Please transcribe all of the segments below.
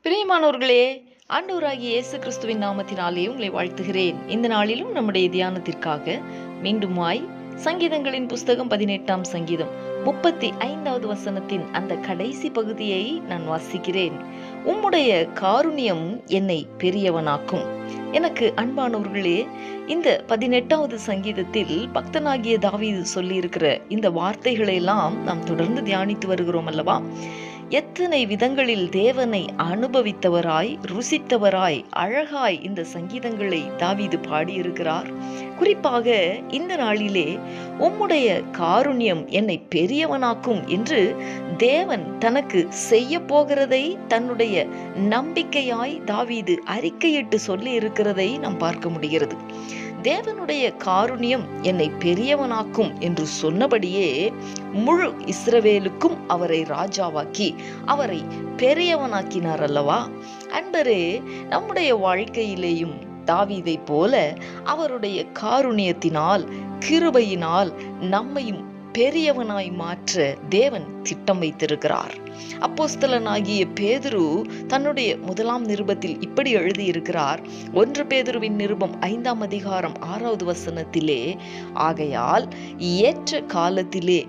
பிரியமானவர்களே, ஆண்டவராகிய இயேசு கிறிஸ்துவின் நாமத்தினாலே உங்களை வாழ்த்துகிறேன். இந்த நாளிலும் நம்முடைய தியானத்திற்காக மீண்டுமாய் சங்கீதங்களின் புஸ்தகம் 18ஆம் சங்கீதம் 35வது வசனத்தின் அந்த கடைசி பகுதியை நான் வாசிக்கிறேன். உம்முடைய காருண்யம் என்னை பெரியவனாக்கும். எனக்கு அன்பானவர்களே, இந்த 18வது சங்கீதத்தில் பக்தனாகிய தாவீது சொல்லியிருக்கிற இந்த வார்த்தைகளை எல்லாம் நாம் தொடர்ந்து தியானித்து வருகிறோம் அல்லவா? எத்தனை விதங்களில் தேவனை அனுபவித்தவராய், ருசித்தவராய், அழகாய் இந்த சங்கீதங்களை தாவீது பாடியிருக்கிறார். குறிப்பாக இந்த நாளிலே உம்முடைய காருண்யம் என்னை பெரியவனாக்கும் என்று தேவன் தனக்கு செய்ய போகிறதை தன்னுடைய நம்பிக்கையாய் தாவீது அறிக்கையிட்டு சொல்லி இருக்கிறதை நாம் பார்க்க முடிகிறது. தேவனுடைய காருண்யம் என்னை பெரியவனாக்கும் என்று சொன்னபடியே முழு இஸ்ரவேலுக்கும் அவரை ராஜாவாக்கி அவரை பெரியவனாக்கினார் அல்லவா? அன்பரே, நம்முடைய வாழ்க்கையிலேயும் தாவீதை போல அவருடைய காருண்யத்தினால், கிருபையினால் நம்மையும் பெரியவனாய் மாற்ற தேவன் திட்டம் வைத்திருக்கிறார். அப்போஸ்தலனாகிய பேதுரு தன்னுடைய 1ஆம் நிருபத்தில் இப்படி எழுதியிருக்கிறார். 1 பேதுருவின் நிருபம் 5ஆம் அதிகாரம் 6வது வசனத்திலே, ஆகையால் ஏற்ற காலத்திலே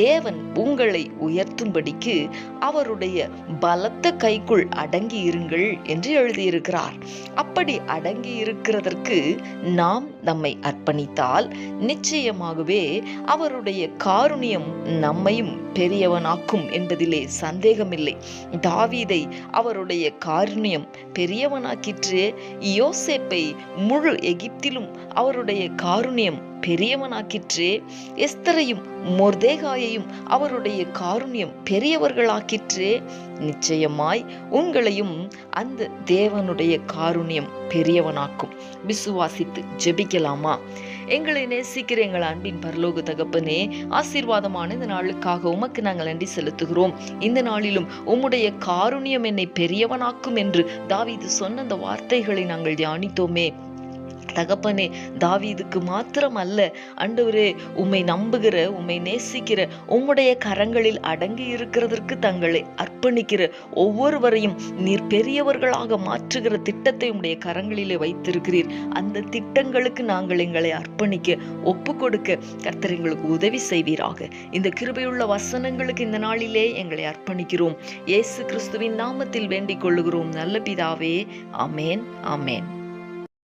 தேவன் உங்களை உயர்த்தும்படிக்கு அவருடைய பலத்த கைக்குள் அடங்கி இருங்கள் என்று எழுதியிருக்கிறார். அப்படி அடங்கி இருக்கிறதற்கு நாம் நம்மை அர்ப்பணித்தால் நிச்சயமாகவே அவருடைய காருண்யம் நம்மையும் பெரியவனாக்கும் என்பதிலே சந்தேகமில்லை. தாவீதை அவருடைய காருண்யம் பெரியவனாக்கிற்றே. யோசேப்பை முழு எகிப்திலும் அவருடைய காருண்யம் பெரியவனாக்கிற்றே. எஸ்தரையும் மொர்தேகாயையும் அவருடைய காருண்யம் பெரியவர்களாக்கிற்றே. நிச்சயமாய் உங்களையும் அந்த தேவனுடைய காருண்யம் பெரியவனாக்கும். விசுவாசித்து ஜெபிக்கலாமா? எங்களை நேசிக்கிற எங்கள் அன்பின் பரலோக தகப்பனே, ஆசீர்வாதமான இந்த நாளுக்காக உமக்கு நாங்கள் நன்றி செலுத்துகிறோம். இந்த நாளிலும் உம்முடைய காருண்யம் என்னை பெரியவனாக்கும் என்று தாவீது சொன்ன அந்த வார்த்தைகளை நாங்கள் தியானித்தோமே தகப்பனே. தாவீதுக்கு மாத்திரம் அல்ல ஆண்டவரே, உம்மை நம்புகிற, உம்மை நேசிக்கிற, உம்முடைய கரங்களில் அடங்கி இருக்கிறதற்கு தங்களை அர்ப்பணிக்கிற ஒவ்வொருவரையும் நீர் பெரியவர்களாக மாற்றுகிற திட்டத்தை உம்முடைய கரங்களிலே வைத்திருக்கிறீர். அந்த திட்டங்களுக்கு நாங்கள் எங்களை அர்ப்பணிக்க, ஒப்பு கொடுக்க கர்த்தர் எங்களுக்கு உதவி செய்வீராக. இந்த கிருபையுள்ள வசனங்களுக்கு இந்த நாளிலே எங்களை அர்ப்பணிக்கிறோம். இயேசு கிறிஸ்துவின் நாமத்தில் வேண்டிக் கொள்ளுகிறோம் நல்ல பிதாவே. ஆமேன், ஆமேன்.